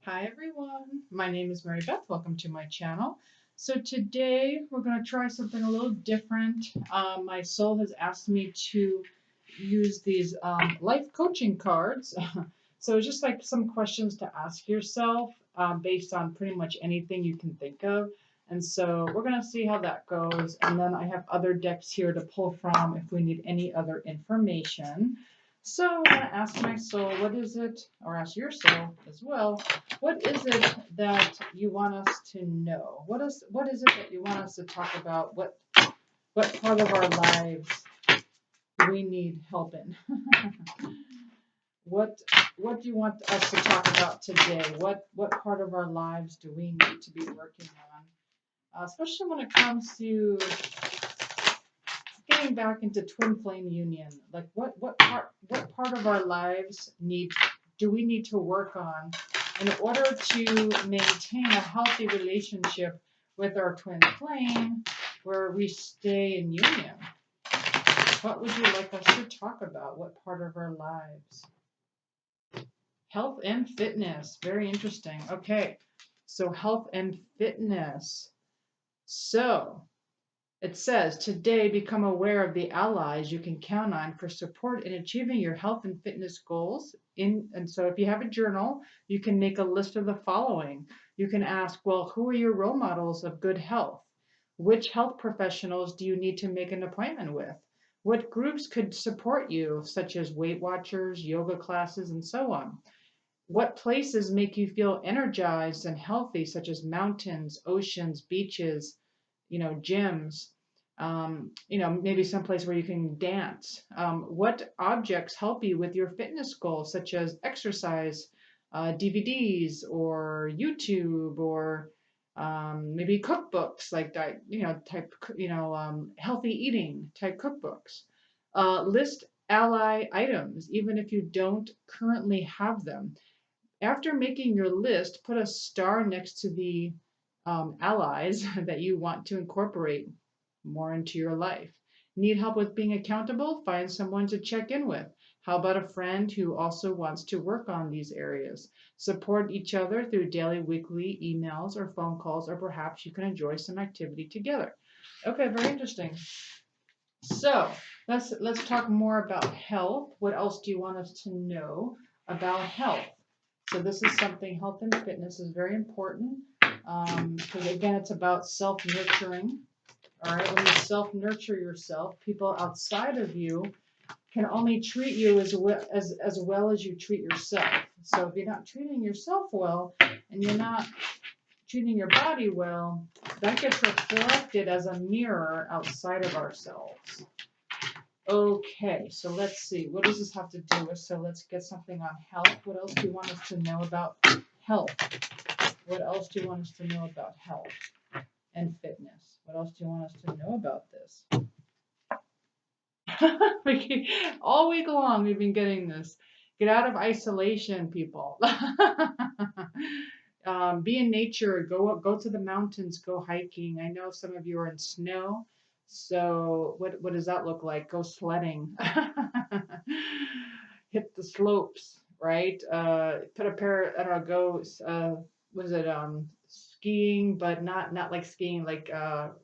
Hi everyone, my name is Mary Beth. Welcome to my channel. So today we're going to try something a little different. My soul has asked me to use these life coaching cards. So it's just like some questions to ask yourself based on pretty much anything you can think of. And so we're going to see how that goes. And then I have other decks here to pull from if we need any other information. So I'm going to ask my soul, what is it, or ask your soul as well, what is it that you want us to know? What is it that you want us to talk about? What part of our lives we need help in? what what do you want us to talk about today? What part of our lives do we need to be working on? Especially when it comes to getting back into twin flame union. Like what part of our lives do we need to work on in order to maintain a healthy relationship with our twin flame where we stay in union? What would you like us to talk about? What part of our lives? Health and fitness. Very interesting. Okay. So health and fitness. So it says, today become aware of the allies you can count on for support in achieving your health and fitness goals. And so if you have a journal, you can make a list of the following. You can ask, well, who are your role models of good health? Which health professionals do you need to make an appointment with? What groups could support you, such as Weight Watchers, yoga classes, and so on? What places make you feel energized and healthy, such as mountains, oceans, beaches, gyms, maybe someplace where you can dance. What objects help you with your fitness goals, such as exercise, DVDs, or YouTube, or maybe cookbooks like that, healthy eating type cookbooks. List ally items, even if you don't currently have them. After making your list, put a star next to the allies that you want to incorporate more into your life. Need help with being accountable? Find someone to check in with. How about a friend who also wants to work on these areas? Support each other through daily, weekly emails or phone calls, or perhaps you can enjoy some activity together. Okay, very interesting. So let's talk more about health. What else do you want us to know about health? So this is something, health and fitness is very important because again, it's about self-nurturing. All right, when you self-nurture yourself, people outside of you can only treat you as well as you treat yourself. So if you're not treating yourself well and you're not treating your body well, that gets reflected as a mirror outside of ourselves. Okay, so let's see. What does this have to do with? So let's get something on health. What else do you want us to know about health? What else do you want us to know about health and fitness? What else do you want us to know about this? All week long, we've been getting this. Get out of isolation, people. Be in nature. Go to the mountains. Go hiking. I know some of you are in snow. So what does that look like? Go sledding. Hit the slopes, right? Put a pair. I don't know. Go. Was it skiing, but not like skiing, like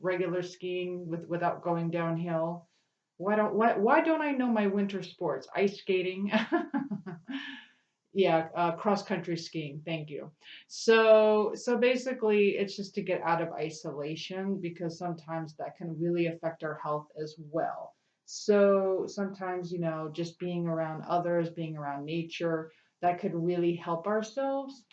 regular skiing without going downhill. Why don't I know my winter sports? Ice skating. Yeah, cross country skiing. Thank you. So basically, it's just to get out of isolation because sometimes that can really affect our health as well. So sometimes, just being around others, being around nature, that could really help ourselves.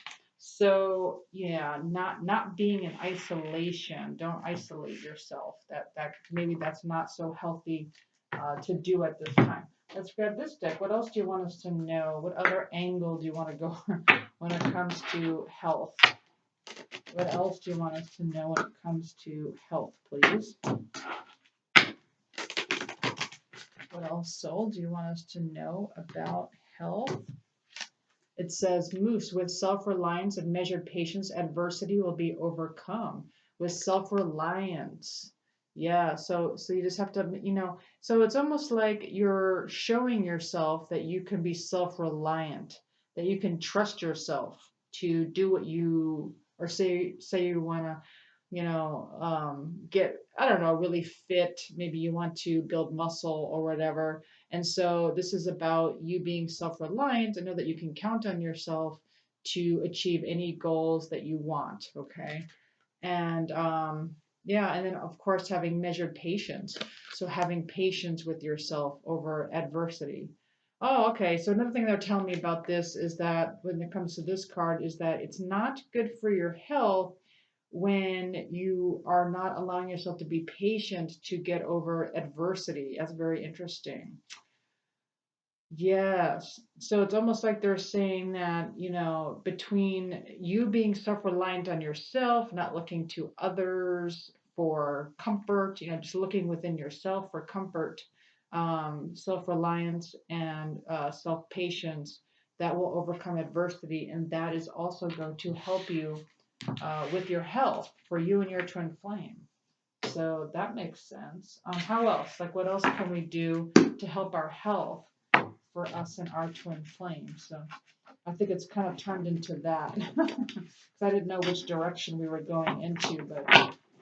So yeah, not being in isolation. Don't isolate yourself. That maybe that's not so healthy to do at this time. Let's grab this deck. What else do you want us to know? What other angle do you want to go when it comes to health? What else do you want us to know when it comes to health, please? What else, soul, do you want us to know about health? It says, Moose, with self-reliance and measured patience, adversity will be overcome. With self-reliance. Yeah, so you just have to, so it's almost like you're showing yourself that you can be self-reliant, that you can trust yourself. to do what you, or say you want to, get, I don't know, really fit. Maybe you want to build muscle or whatever. And so this is about you being self-reliant and know that you can count on yourself to achieve any goals that you want. Okay. And yeah, and then of course having measured patience. So having patience with yourself over adversity. Oh, okay. So another thing they're telling me about this is that when it comes to this card is that it's not good for your health when you are not allowing yourself to be patient to get over adversity. That's very interesting. Yes. So it's almost like they're saying that, between you being self-reliant on yourself, not looking to others for comfort, just looking within yourself for comfort, self-reliance and self-patience, that will overcome adversity. And that is also going to help you with your health for you and your twin flame. So that makes sense. How else? Like, what else can we do to help our health for us and our twin flame? So I think it's kind of turned into that because I didn't know which direction we were going into, but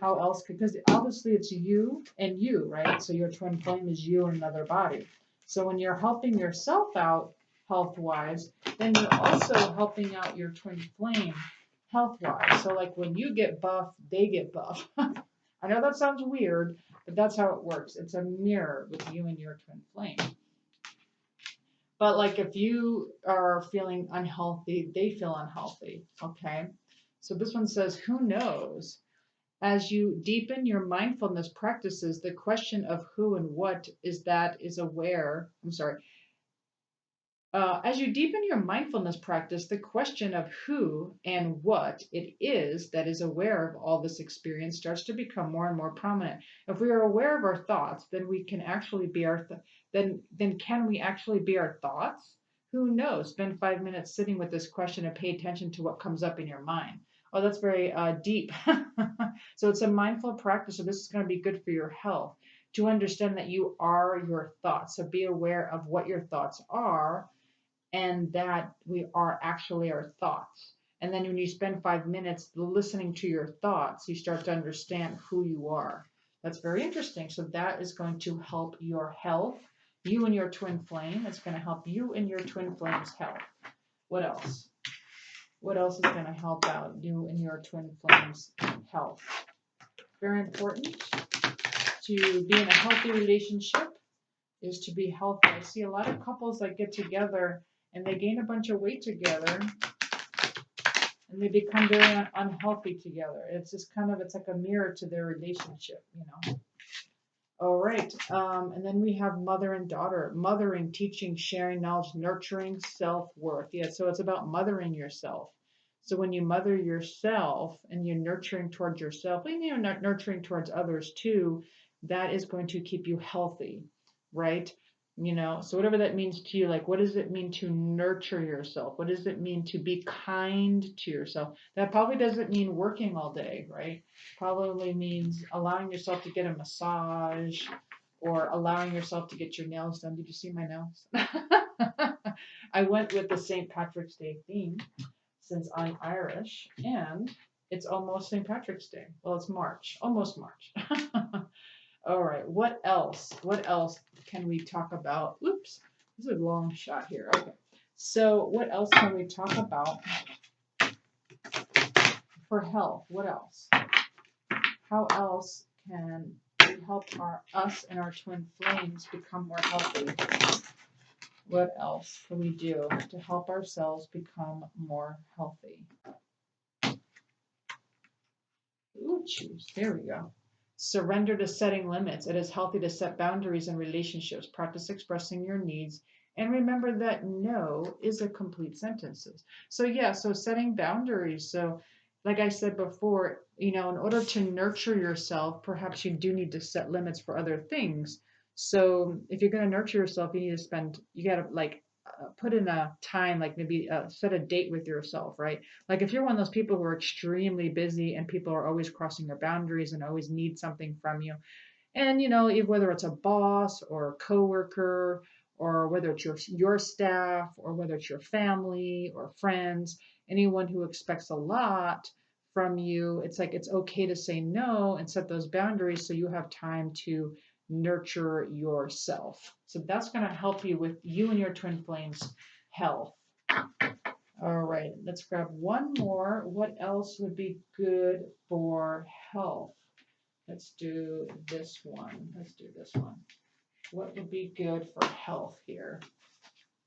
how else? Because obviously it's you and you, right? So your twin flame is you in another body. So when you're helping yourself out health wise, then you're also helping out your twin flame health wise. So like when you get buff, they get buff. I know that sounds weird, but that's how it works. It's a mirror with you and your twin flame. But like if you are feeling unhealthy, they feel unhealthy. Okay. So this one says, who knows? As you deepen your mindfulness practices, the question of who and what is that is aware. I'm sorry. As you deepen your mindfulness practice, the question of who and what it is that is aware of all this experience starts to become more and more prominent. If we are aware of our thoughts, then we can actually be then can we actually be our thoughts? Who knows? Spend 5 minutes sitting with this question and pay attention to what comes up in your mind. Oh, that's very deep. So it's a mindful practice. So this is going to be good for your health to understand that you are your thoughts. So be aware of what your thoughts are and that we are actually our thoughts. And then when you spend 5 minutes listening to your thoughts, you start to understand who you are. That's very interesting. So that is going to help your health, you and your twin flame. It's going to help you and your twin flame's health. What else? What else is going to help out you and your twin flame's health? Very important to be in a healthy relationship is to be healthy. I see a lot of couples that get together and they gain a bunch of weight together and they become very unhealthy together. It's just it's like a mirror to their relationship. All right. And then we have mother and daughter, mothering, teaching, sharing knowledge, nurturing, self-worth. Yeah. So it's about mothering yourself. So when you mother yourself and you're nurturing towards yourself, and you're nurturing towards others too, that is going to keep you healthy, right? So whatever that means to you, like what does it mean to nurture yourself? What does it mean to be kind to yourself? That probably doesn't mean working all day, right? Probably means allowing yourself to get a massage or allowing yourself to get your nails done. Did you see my nails? I went with the St. Patrick's Day theme since I'm Irish and it's almost St. Patrick's Day. Well, it's March, almost March. All right, what else? What else can we talk about? Oops, this is a long shot here. Okay, so what else can we talk about for health? What else? How else can we help us and our twin flames become more healthy? What else can we do to help ourselves become more healthy? Ooh, choose. There we go. Surrender to setting limits. It is healthy to set boundaries in relationships. Practice expressing your needs. And remember that no is a complete sentence. So, yeah, so setting boundaries. So, like I said before, in order to nurture yourself, perhaps you do need to set limits for other things. So, if you're going to nurture yourself, you got to put in a time, like maybe set a date with yourself, right? Like if you're one of those people who are extremely busy and people are always crossing their boundaries and always need something from you, and whether it's a boss or a coworker or whether it's your staff, or whether it's your family or friends, anyone who expects a lot from you, it's like it's okay to say no and set those boundaries so you have time to nurture yourself. So that's going to help you with you and your twin flames health. All right, let's grab one more. What else would be good for health? Let's do this one. Let's do this one. What would be good for health here?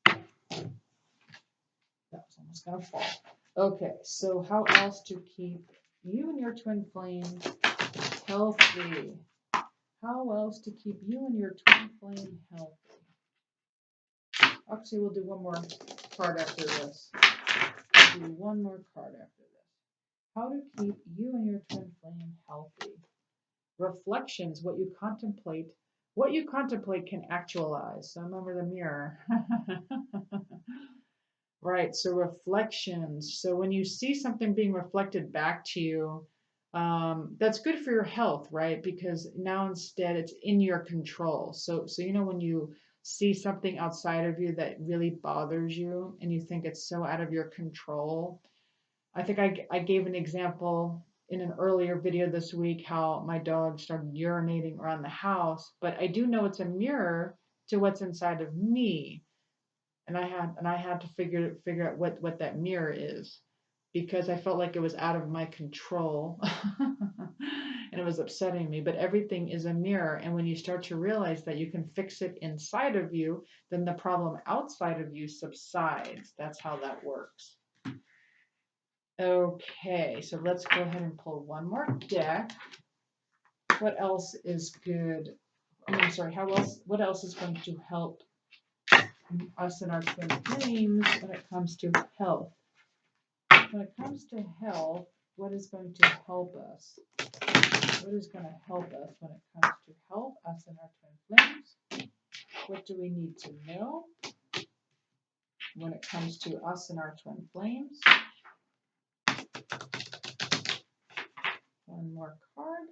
That was almost going to fall. Okay, so how else to keep you and your twin flame healthy? How else to keep you and your twin flame healthy? Actually, we'll do one more card after this. We'll do one more card after this. How to keep you and your twin flame healthy. Reflections, what you contemplate. What you contemplate can actualize. So remember the mirror. Right, so reflections. So when you see something being reflected back to you, that's good for your health, right? Because now instead it's in your control. So when you see something outside of you that really bothers you and you think it's so out of your control. I think I gave an example in an earlier video this week how my dog started urinating around the house, but I do know it's a mirror to what's inside of me. And I had to figure out what that mirror is, because I felt like it was out of my control and it was upsetting me. But everything is a mirror, and when you start to realize that you can fix it inside of you, then the problem outside of you subsides. That's how that works. Okay, so let's go ahead and pull one more deck. What else is good? I'm sorry, what else is going to help us and our twin flames when it comes to health? When it comes to health, what is going to help us? What is going to help us when it comes to help us and our twin flames? What do we need to know when it comes to us and our twin flames? One more card.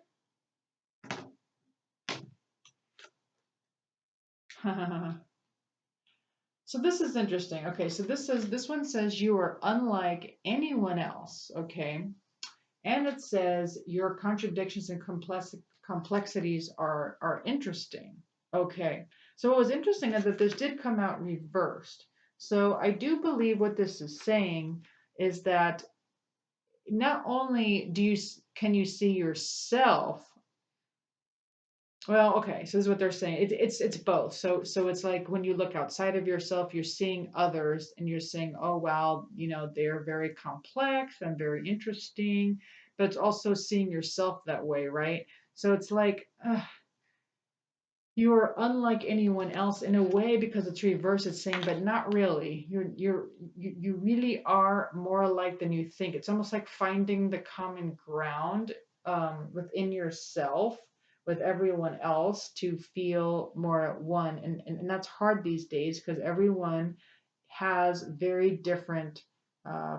So this is interesting. Okay, so this one says you are unlike anyone else, okay? And it says your contradictions and complexities are interesting. Okay. So what was interesting is that this did come out reversed. So I do believe what this is saying is that not only can you see yourself. Well, okay, so this is what they're saying. It's both. So it's like when you look outside of yourself, you're seeing others and you're saying, oh wow, they're very complex and very interesting, but it's also seeing yourself that way, right? So it's like you are unlike anyone else in a way because it's reverse. It's saying, but not really. You really are more alike than you think. It's almost like finding the common ground within yourself with everyone else to feel more at one. And that's hard these days because everyone has very different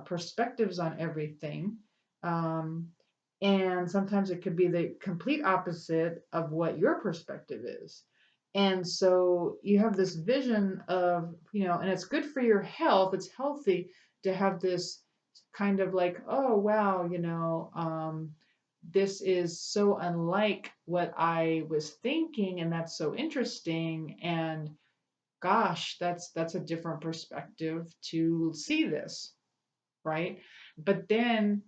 perspectives on everything. Um, and sometimes it could be the complete opposite of what your perspective is. And so you have this vision of, and it's good for your health. It's healthy to have this kind of like, oh, wow, this is so unlike what I was thinking, and that's so interesting. And gosh, that's a different perspective to see this, right? But then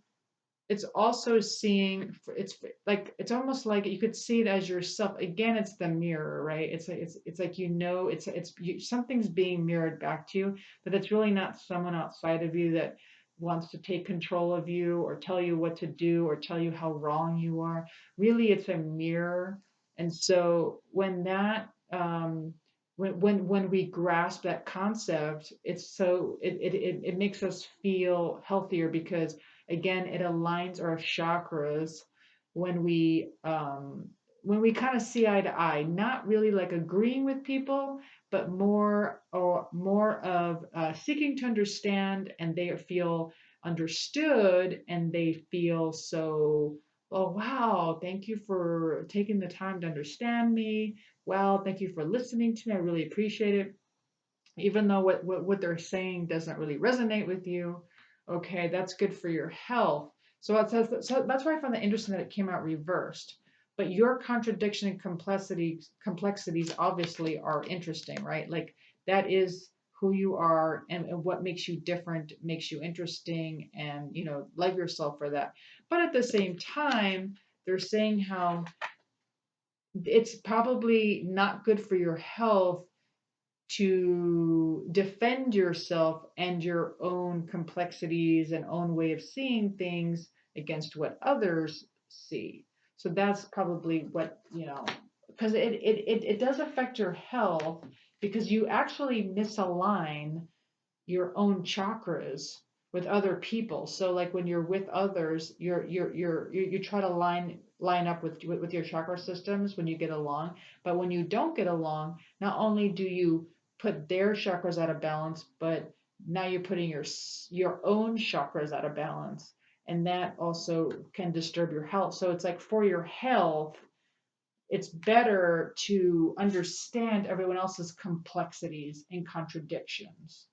it's also seeing, it's almost like you could see it as yourself. Again, it's the mirror, right? It's like, something's being mirrored back to you, but it's really not someone outside of you that wants to take control of you or tell you what to do or tell you how wrong you are. Really, it's a mirror. And so when that when we grasp that concept, it makes us feel healthier, because again, it aligns our chakras when we kind of see eye to eye, not really like agreeing with people, but more of seeking to understand, and they feel understood, and they feel so, oh wow, thank you for taking the time to understand me. Well, thank you for listening to me. I really appreciate it. even though what they're saying doesn't really resonate with you. Okay, that's good for your health. So it says that, so that's why I found that interesting that it came out reversed. But your contradiction and complexities obviously are interesting, right? Like that is who you are, and what makes you different makes you interesting, and love yourself for that. But at the same time, they're saying how it's probably not good for your health to defend yourself and your own complexities and own way of seeing things against what others see. So that's probably what, because it does affect your health, because you actually misalign your own chakras with other people. So like when you're with others, you try to line up with your chakra systems when you get along. But when you don't get along, not only do you put their chakras out of balance, but now you're putting your own chakras out of balance, and that also can disturb your health. So it's like for your health, it's better to understand everyone else's complexities and contradictions,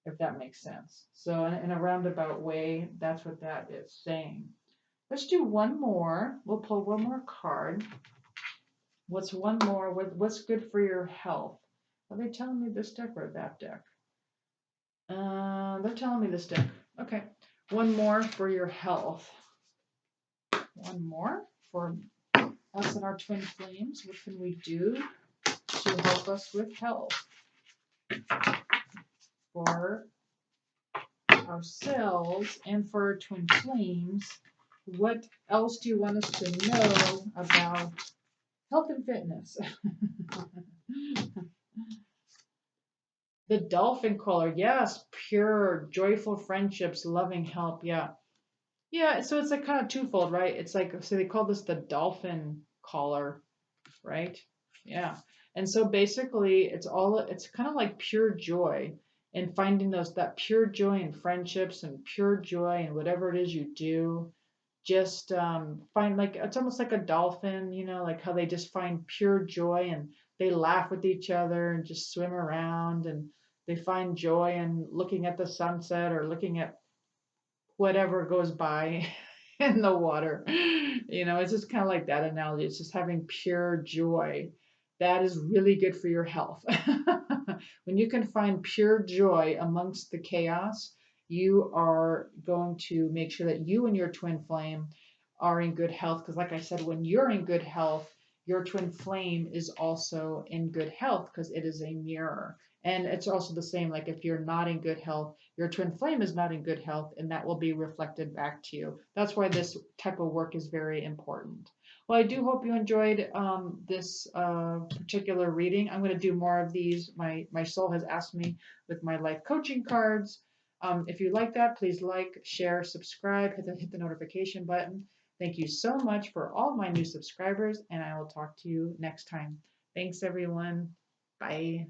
if that makes sense. So in a roundabout way, that's what that is saying. Let's do one more. We'll pull one more card. What's one more? What's good for your health? Are they telling me this deck or that deck? They're telling me this deck. Okay. One more for your health. One more for us and our twin flames. What can we do to help us with health? For ourselves and for our twin flames, what else do you want us to know about health and fitness? The dolphin color, yes, pure, joyful friendships, loving help, yeah. Yeah, so it's like kind of twofold, right? It's like, so they call this the dolphin collar, right? Yeah. And so basically it's kind of like pure joy, and finding that pure joy in friendships and pure joy in whatever it is you do. Just find, like, it's almost like a dolphin, like how they just find pure joy, and they laugh with each other and just swim around, and they find joy in looking at the sunset or looking at whatever goes by in the water. It's just kind of like that analogy. It's just having pure joy. That is really good for your health. When you can find pure joy amongst the chaos, you are going to make sure that you and your twin flame are in good health. Because, like I said, when you're in good health, your twin flame is also in good health, because it is a mirror. And it's also the same, like if you're not in good health, your twin flame is not in good health, and that will be reflected back to you. That's why this type of work is very important. Well, I do hope you enjoyed this particular reading. I'm going to do more of these. My soul has asked me with my life coaching cards. If you like that, please like, share, subscribe, hit the notification button. Thank you so much for all my new subscribers, and I will talk to you next time. Thanks, everyone. Bye.